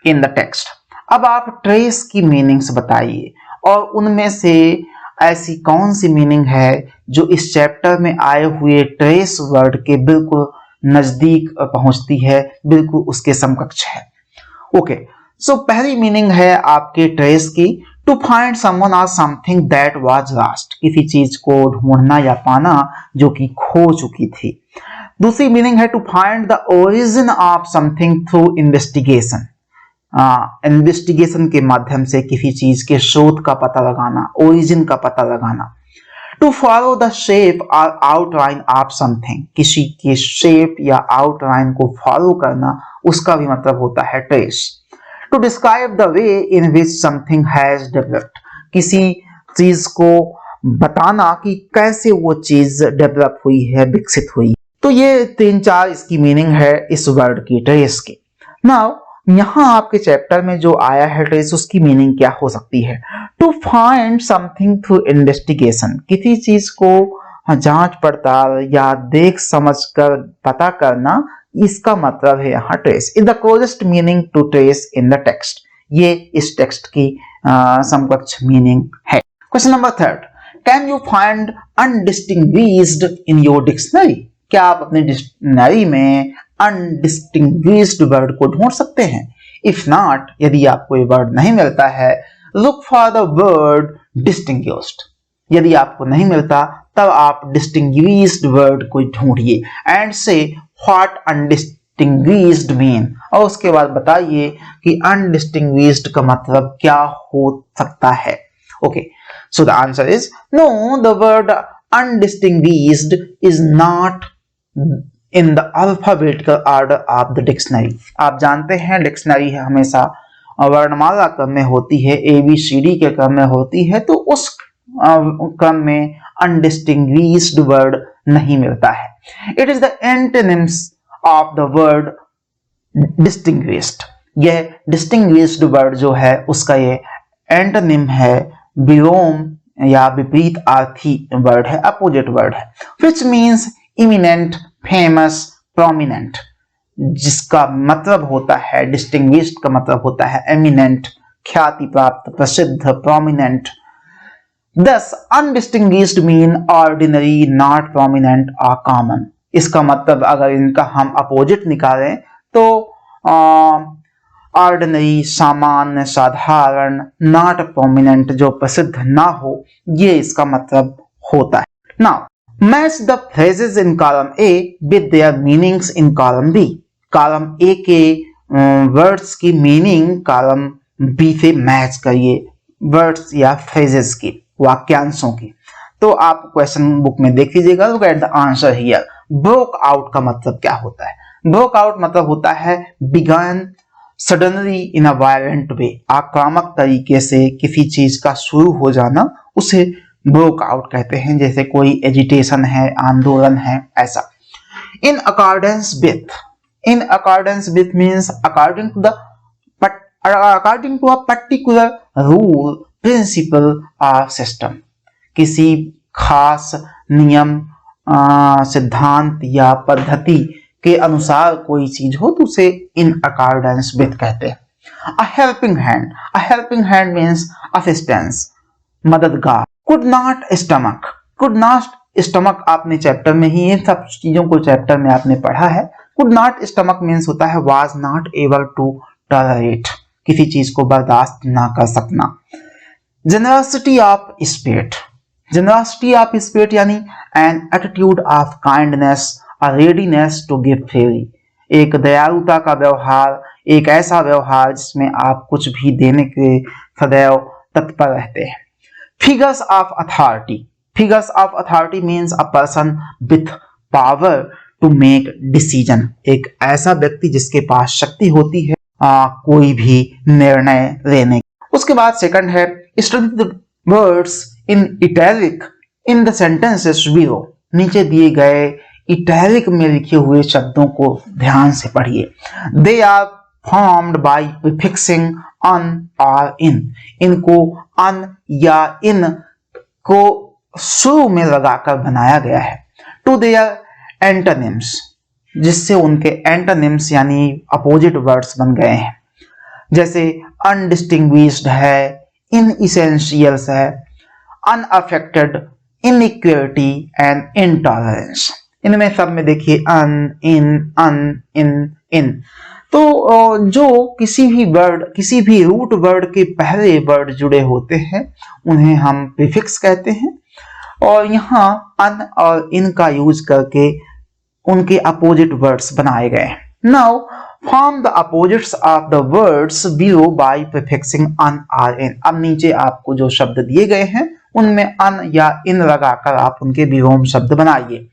in the text. अब आप ट्रेस की मीनिंग्स बताइए और उनमें से ऐसी कौन सी मीनिंग है जो इस चैप्टर में आए हुए ट्रेस वर्ड के बिल्कुल नजदीक पहुंचती है, बिल्कुल उसके समकक्ष है। ओके, सो पहली मीनिंग है आपके ट्रेस की, टू फाइंड समवन और समथिंग दैट वाज लॉस्ट, किसी चीज को ढूंढना या पाना जो कि खो चुकी थी। दूसरी मीनिंग है to find the origin of something through investigation, investigation के माध्यम से किसी चीज के स्रोत का पता लगाना, ओरिजिन का पता लगाना। टू फॉलो द शेप और आउटलाइन ऑफ समथिंग, किसी के शेप या आउटलाइन को फॉलो करना, उसका भी मतलब होता है trace. To describe the way in which something has developed, किसी चीज को बताना कि कैसे वो चीज डेवलप हुई है, विकसित हुई। तो ये 3-4 इसकी मीनिंग है इस वर्ड की, ट्रेस की। नाउ यहाँ आपके चैप्टर में जो आया है ट्रेस, उसकी मीनिंग क्या हो सकती है? To find something through investigation, किसी चीज को जांच पड़ताल या देख समझ कर पता करना, इसका मतलब है यहाँ trace. Is the closest meaning to trace in the text, ये इस टेक्स्ट की समकक्ष मीनिंग है। Question number 3, can you find undistinguished in your dictionary, क्या आप अपने डिक्शनरी में अनडिस्टिंग्विश्ड वर्ड को ढूंढ सकते हैं? इफ नॉट, यदि आपको ये वर्ड नहीं मिलता है, look for the word distinguished, यदि आपको नहीं मिलता तब आप डिस्टिंग्विश्ड वर्ड को ढूंढिए एंड से व्हाट अनडिस्टिंग्विश्ड मीन, और उसके बाद बताइए कि अनडिस्टिंग्विश्ड का मतलब क्या हो सकता है। Okay, so the answer is no, the word undistinguished is not in the alphabetical order of the dictionary. आप जानते हैं डिक्शनरी हमेशा वर्णमाला क्रम में होती है, ABCD के क्रम में होती है, तो उस क्रम में अनडिस्टिंग्विश्ड वर्ड नहीं मिलता है। It is the antonyms of the word distinguished, यह डिस्टिंग्विश्ड वर्ड जो है उसका ये एंटोनिम है, विलोम या विपरीत अर्थी वर्ड है, अपोजिट वर्ड है। Which means eminent, famous, prominent, जिसका मतलब होता है, डिस्टिंग्विश्ड का मतलब होता है एमिनेंट, ख्याति प्राप्त, प्रसिद्ध, prominent. Thus, undistinguished mean ordinary, not prominent or common. इसका मतलब अगर इनका हम अपोजिट निकालें तो ऑर्डिनरी, सामान्य, साधारण, नॉट प्रोमिनेंट, जो प्रसिद्ध ना हो, ये इसका मतलब होता है। Now match the phrases in column A with their meanings in column B, column A के वर्ड्स की मीनिंग कॉलम बी से मैच करिए, वर्ड्स या फ्रेजेस की, वाक्यांशों की। तो आप क्वेश्चन बुक में देख लीजिएगा, look at the answer here. Broke out का मतलब क्या होता है? ब्रोक आउट मतलब होता है began suddenly in a violent way, आक्रामक तरीके से किसी चीज का शुरू हो जाना, उसे ब्रोक आउट कहते हैं। जैसे कोई एजिटेशन है, आंदोलन है, ऐसा। In accordance with, in accordance with means according to a particular rule, principle of system, किसी खास नियम, सिद्धांत या पद्धति के अनुसार कोई चीज हो तो उसे इन अकॉर्डेंस विथ कहते हैं। A helping hand means assistance, मददगार। कुड नॉट स्टमक आपने चैप्टर में ही इन सब चीजों को चैप्टर में आपने पढ़ा है। कुड नॉट स्टमक मीन्स होता है was not able to tolerate, किसी चीज को बर्दाश्त ना कर सकना। जेनरसिटी ऑफ स्पिरिट यानी an attitude of kindness, a readiness to give freely, एक दयालुता का व्यवहार, एक ऐसा व्यवहार जिसमें आप कुछ भी देने के सदैव तत्पर रहते हैं। Figures of authority means a person with power to make decision, एक ऐसा व्यक्ति जिसके पास शक्ति होती है कोई भी निर्णय लेने। उसके बाद सेकंड है study the words in italic in the sentences below, नीचे दिए गए इटैलिक में लिखे हुए शब्दों को ध्यान से पढ़िए। They are formed by prefixing un और इन, इनको अन या इन को शुरू में लगाकर बनाया गया है। टू देयर एंटोनिम्स, जिससे उनके एंटोनिम्स यानी अपोजिट वर्ड्स बन गए हैं, जैसे अनडिस्टिंग्विश्ड है, इनइसेंशियल्स है, अनअफेक्टेड, इनइक्वालिटी एंड इंटॉलरेंस। इनमें सब में देखिए अन, इन। तो जो किसी भी रूट वर्ड के पहले वर्ड जुड़े होते हैं उन्हें हम प्रीफिक्स कहते हैं, और यहाँ अन और इन का यूज करके उनके अपोजिट वर्ड्स बनाए गए हैं। Now form the opposites of the words below by prefixing un और इन। अब नीचे आपको जो शब्द दिए गए हैं उनमें अन या इन लगाकर आप उनके विलोम शब्द बनाइए।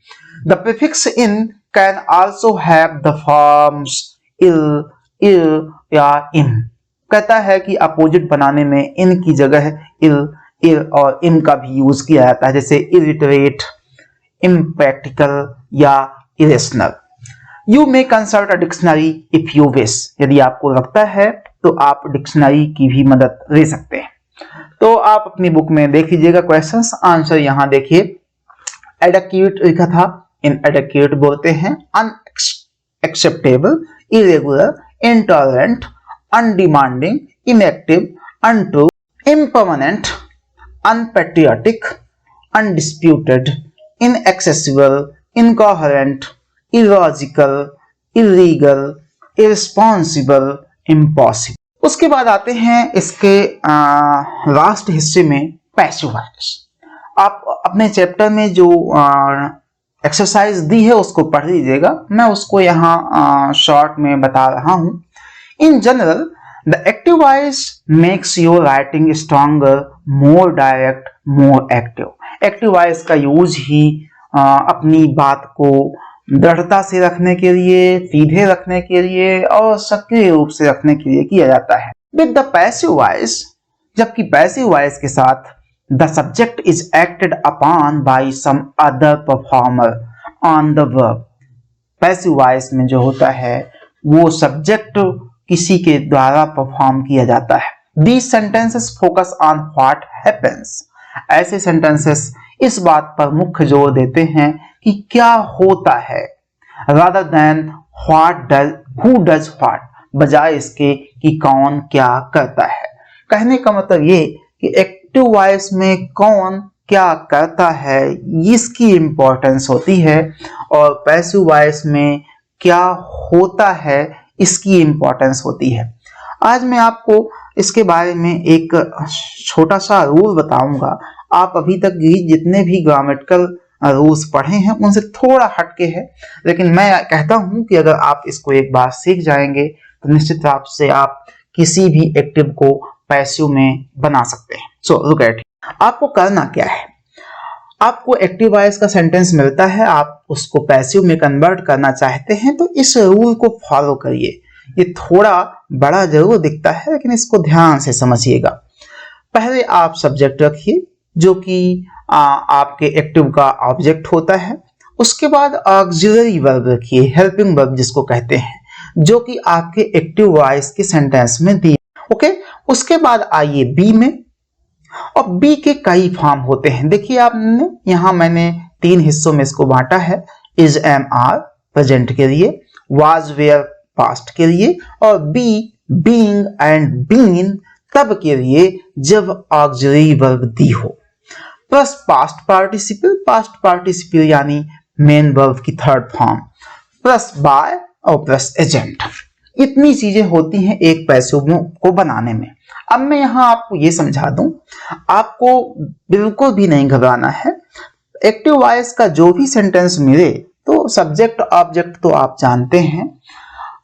The prefix in can also have the forms il या इन। कहता है कि अपोजिट बनाने में इन की जगह इल और इन का भी यूज किया जाता है, जैसे इलिटरेट, इम्प्रैक्टिकल या irrational. You may consult a dictionary if you wish, यदि आपको लगता है तो आप डिक्शनरी की भी मदद ले सकते हैं। तो आप अपनी बुक में देख लीजिएगा क्वेश्चंस, आंसर यहाँ देखिए। एडेक्वेट लिखा था, इनएडेक्वेट बोलते हैं unacceptable, irregular, intolerant, undemanding, inactive, untrue, impermanent, unpatriotic, undisputed, inaccessible, incoherent, illogical, illegal, irresponsible, impossible. उसके बाद आते हैं इसके लास्ट हिस्से में पैसिव वॉइस। आप अपने चैप्टर में जो एक्सरसाइज दी है उसको पढ़ लीजिएगा, मैं उसको यहाँ शॉर्ट में बता रहा हूँ। In general the active voice makes your writing stronger, more direct, more active. Active voice का यूज ही अपनी बात को दृढ़ता से रखने के लिए, सीधे रखने के लिए और सक्रिय रूप से रखने के लिए किया जाता है। विद द पैसिव वॉइस, जबकि पैसिव वॉइस के साथ the subject is acted upon by some other performer on the verb. Passive voice में जो होता है वो सब्जेक्ट किसी के द्वारा परफॉर्म किया जाता है। These sentences focus on what happens. ऐसे सेंटेंसेस इस बात पर मुख्य जोर देते हैं कि क्या होता है, rather than who does what, बजाय इसके कि कौन क्या करता है। कहने का मतलब ये कि एक्टिव वॉइस में कौन क्या करता है इसकी इंपॉर्टेंस होती है, और पैसिव वॉइस में क्या होता है इसकी इंपॉर्टेंस होती है। आज मैं आपको इसके बारे में एक छोटा सा रूल बताऊंगा। आप अभी तक जितने भी ग्रामेटिकल रूल्स पढ़े हैं उनसे थोड़ा हटके है, लेकिन मैं कहता हूं कि अगर आप इसको एक बार सीख जाएंगे तो निश्चित रूप से आप किसी भी एक्टिव को पैसिव में बना सकते हैं। सो लुक एट, आपको करना क्या है, आपको एक्टिव वॉइस का सेंटेंस मिलता है, आप उसको पैसिव में कन्वर्ट करना चाहते हैं तो इस रूल को फॉलो करिए। ये थोड़ा बड़ा जरूर दिखता है लेकिन इसको ध्यान से समझिएगा। पहले आप सब्जेक्ट रखिए जो कि आपके एक्टिव का ऑब्जेक्ट होता है। उसके बाद ऑक्सिलरी वर्ब रखिए, हेल्पिंग वर्ब जिसको कहते हैं, जो कि आपके एक्टिव वॉइस के सेंटेंस में दी। ओके, उसके बाद आइए बी में, और बी के कई फॉर्म होते हैं। देखिए आपने यहाँ मैंने 3 हिस्सों में इसको बांटा है, इज, एम, आर, प्रेजेंट के लिए, was were पास्ट के लिए, और be being and been तब के लिए जब ऑक्सिलरी वर्ब दी हो, प्लस पास्ट पार्टिसिपल यानी मेन वर्ब की थर्ड फॉर्म, प्लस बाय और प्लस एजेंट। इतनी चीजें होती हैं एक पैसिव को बनाने में। अब मैं यहां आपको ये समझा दूं, आपको बिल्कुल भी नहीं घबराना है। एक्टिव वॉइस का जो भी सेंटेंस मिले तो सब्जेक्ट ऑब्जेक्ट तो आप जानते हैं,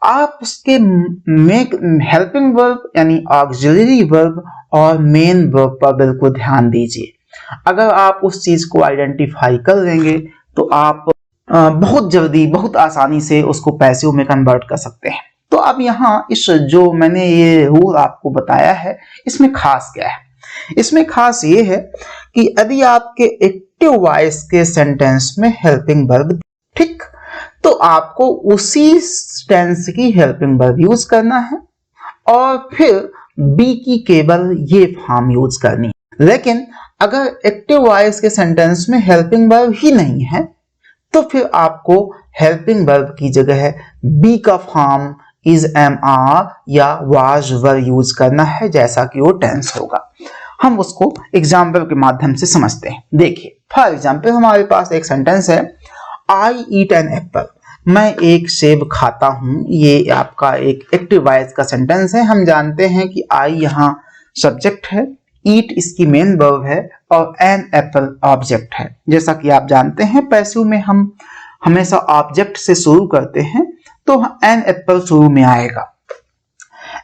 आप उसके मेक हेल्पिंग वर्ब यानी ऑक्सिलरी वर्ब और मेन वर्ब पर बिल्कुल ध्यान दीजिए। अगर आप उस चीज को आइडेंटिफाई कर लेंगे तो आप बहुत जल्दी बहुत आसानी से उसको पैसिव में कन्वर्ट कर सकते हैं। तो अब यहाँ इस जो मैंने ये रूल आपको बताया है, इसमें खास क्या है? इसमें खास ये है कि यदि आपके एक्टिव वॉइस के सेंटेंस में हेल्पिंग वर्ब, ठीक, तो आपको उसी टेंस की हेल्पिंग वर्ब यूज करना है और फिर बी की केवल ये फॉर्म यूज करनी है। लेकिन अगर एक्टिव वॉइस के सेंटेंस में हेल्पिंग वर्ब ही नहीं है तो फिर आपको हेल्पिंग वर्ब की जगह बी का फॉर्म इज एम आर या वाज वर यूज करना है, जैसा कि वो टेंस होगा। हम उसको एग्जाम्पल के माध्यम से समझते हैं। देखिए, फॉर एग्जाम्पल हमारे पास एक सेंटेंस है, आई ईट एन एप्पल, मैं एक सेब खाता हूं। ये आपका एक एक्टिव वॉइस का सेंटेंस है। हम जानते हैं कि आई यहाँ सब्जेक्ट है, ईट इसकी मेन वर्ब है और एन एप्पल ऑब्जेक्ट है। जैसा कि आप जानते हैं पैसिव में हम हमेशा ऑब्जेक्ट से शुरू करते हैं, तो एन एप्पल शुरू में आएगा।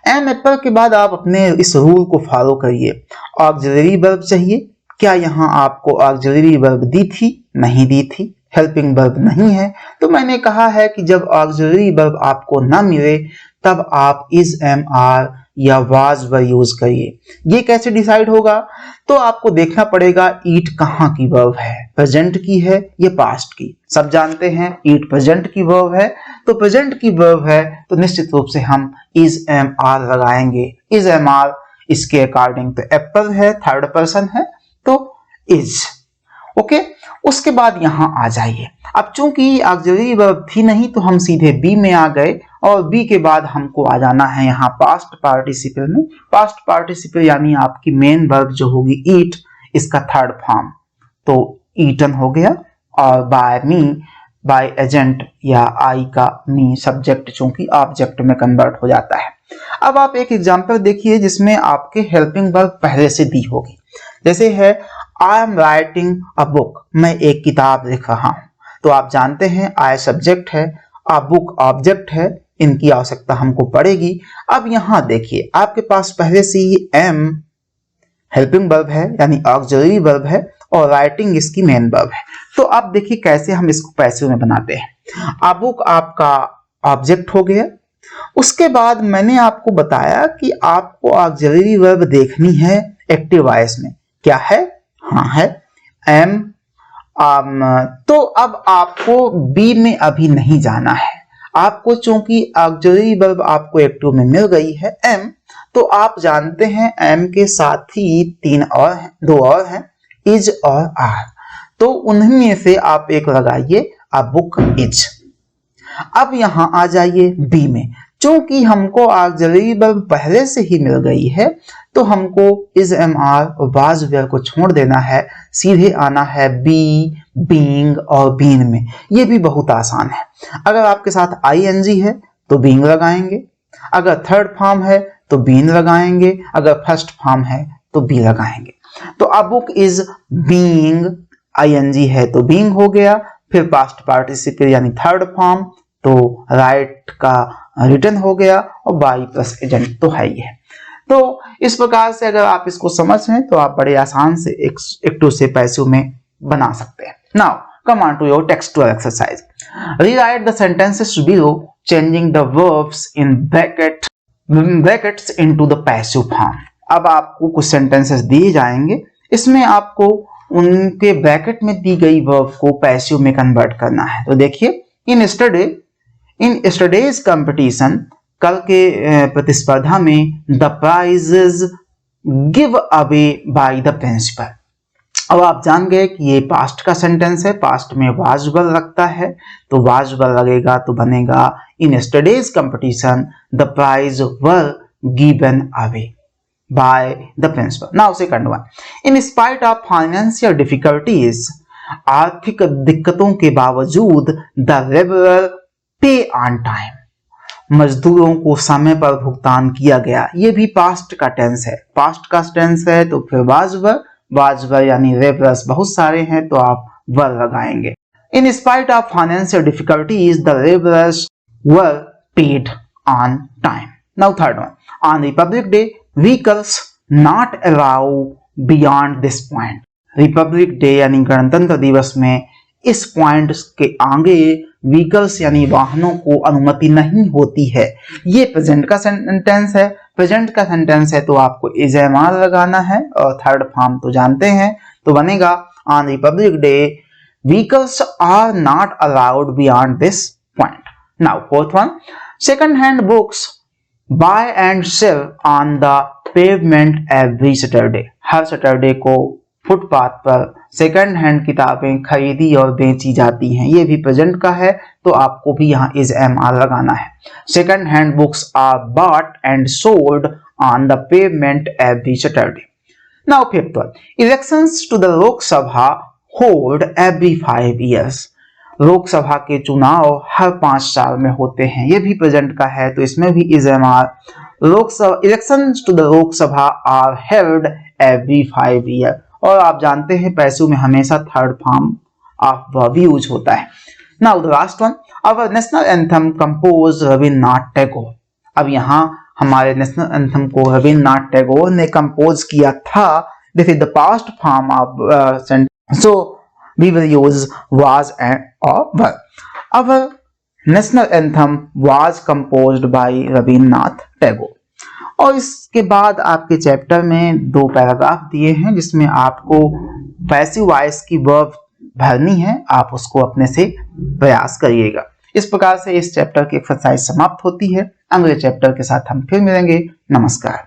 एन एप्पल के बाद आप अपने इस रूल को फॉलो करिए। ऑक्सिलरी वर्ब चाहिए, क्या यहाँ आपको ऑक्सिलरी वर्ब दी थी? नहीं दी थी। हेल्पिंग वर्ब नहीं है, तो मैंने कहा है कि जब ऑक्सिलरी वर्ब आपको ना मिले तब आप इज एम आर या वाज वर यूज करिए। ये कैसे डिसाइड होगा? तो आपको देखना पड़ेगा ईट कहाँ की वर्ब है, प्रेजेंट की है या पास्ट की। सब जानते हैं ईट प्रेजेंट की वर्ब है, तो प्रेजेंट की वर्ब है तो निश्चित रूप से हम इज एम आर लगाएंगे। इज एम आर इसके अकॉर्डिंग तो एप्पल है, थर्ड पर्सन है, तो इज। ओके, उसके बाद यहां आ जाइए। अब चूंकि ऑक्सिलरी वर्ब थी नहीं तो हम सीधे बी में आ गए और बी के बाद हमको आ जाना है यहाँ पास्ट पार्टिसिपल में। पास्ट पार्टिसिपल यानी आपकी मेन वर्ब जो होगी ईट, इसका थर्ड फॉर्म तो ईटन हो गया, और बाय मी बाय एजेंट या आई का मी सब्जेक्ट चूंकि ऑब्जेक्ट में कन्वर्ट हो जाता है। अब आप एक एग्जांपल देखिए जिसमें आपके हेल्पिंग वर्ब पहले से दी होगी। जैसे है I am writing a book, मैं एक किताब लिख रहा हूं। तो आप जानते हैं आई सब्जेक्ट है, आ बुक ऑब्जेक्ट है, इनकी आवश्यकता हमको पड़ेगी। अब यहां देखिए आपके पास पहले से ही एम हेल्पिंग वर्ब है यानी ऑक्सिलरी वर्ब है और राइटिंग इसकी मेन वर्ब है। तो आप देखिए कैसे हम इसको पैसिव में बनाते हैं। आ बुक आपका ऑब्जेक्ट हो गया। उसके बाद मैंने आपको बताया कि आपको ऑक्सिलरी वर्ब देखनी है एक्टिव वॉइस में। क्या है? हाँ है एम। तो अब आपको बी में अभी नहीं जाना है। आपको चूंकि ऑक्सिलरी वर्ब आपको एक्टिव में मिल गई है एम, तो आप जानते हैं एम के साथ ही दो और हैं इज और आर, तो उनमें से आप एक लगाइए, अ बुक इज। अब यहां आ जाइए बी में। चूंकि हमको ऑक्सिलरी वर्ब पहले से ही मिल गई है तो हमको इज एम आर और वाज वेयर को छोड़ देना है, सीधे आना है बी, बीइंग और बीन में। ये भी बहुत आसान है। अगर आपके साथ आईएनजी है तो बीइंग लगाएंगे, अगर थर्ड फॉर्म है तो बीन लगाएंगे, अगर फर्स्ट फॉर्म है तो बी लगाएंगे। तो a book is being, ING है तो बीइंग हो गया, फिर पास्ट पार्टिसिपल यानी थर्ड फॉर्म तो राइट का रिटन हो गया और बाई प्लस एजेंट तो है ही है। तो इस प्रकार से अगर आप इसको समझ लें तो आप बड़े आसान से एक्टिव से पैसिव में बना सकते हैं। Now come on to your textual exercise. Rewrite the sentences below changing the verbs in brackets into the passive form. अब आपको कुछ सेंटेंसेस दिए जाएंगे, इसमें आपको उनके ब्रैकेट में दी गई वर्ब को पैसिव में कन्वर्ट करना है। तो देखिए, इन यस्टरडेज कंपटीशन, कल के प्रतिस्पर्धा में the prizes give away by the principal. अब आप जान गए कि ये पास्ट का सेंटेंस है, पास्ट में वाज वर लगता है, तो वाज वर लगेगा तो बनेगा in yesterday's competition the prize were given away by the principal. Now second one, in spite of financial difficulties, आर्थिक दिक्कतों के बावजूद the labourer pay on time, मजदूरों को समय पर भुगतान किया गया। ये भी पास्ट का टेंस है, पास्ट का टेंस है तो फिर वाज वर यानी लेबरर्स बहुत सारे हैं तो आप वर लगाएंगे। इन spite of financial difficulties the labourers were paid on time. Now third one, on Republic Day vehicles not allow beyond this point. Republic day यानी गणतंत्र दिवस में इस पॉइंट के आगे व्हीकल्स यानी वाहनों को अनुमति नहीं होती है। ये प्रेजेंट का सेंटेंस है, प्रेजेंट का सेंटेंस है तो आपको इज एम आर लगाना है और थर्ड फॉर्म तो जानते हैं, तो बनेगा on Republic Day vehicles are not allowed beyond this point. Now fourth one, second hand books buy and sell on the pavement every Saturday. हर सैटरडे को फुटपाथ पर सेकंड हैंड किताबें खरीदी और बेची जाती हैं। ये भी प्रेजेंट का है तो आपको भी यहाँ इज एम आर लगाना है। Second hand books are bought and sold on the pavement every Saturday. Now fifth one, elections to the Lok Sabha hold every 5 years। Lok Sabha के चुनाव हर 5 साल में होते हैं। ये भी प्रेजेंट का है तो इसमें भी is am are. Lok Sabha elections to the Lok Sabha are held every 5 years। और आप जानते हैं पैसों में हमेशा third form of verb use होता है। Now the last one, our national anthem compose Rabindranath Tagore. अब यहाँ हमारे नेशनल एंथम को रविन्द्रनाथ टैगोर ने कंपोज किया था। This is the past form of sentence, so we will use was and और were. Our national anthem was composed by Rabindranath Tagore. और इसके बाद आपके चैप्टर में 2 पैराग्राफ दिए हैं जिसमें आपको पैसिव वॉइस की वर्ब भरनी है, आप उसको अपने से प्रयास करिएगा। इस प्रकार से इस चैप्टर की एक्सरसाइज समाप्त होती है। अगले चैप्टर के साथ हम फिर मिलेंगे। नमस्कार।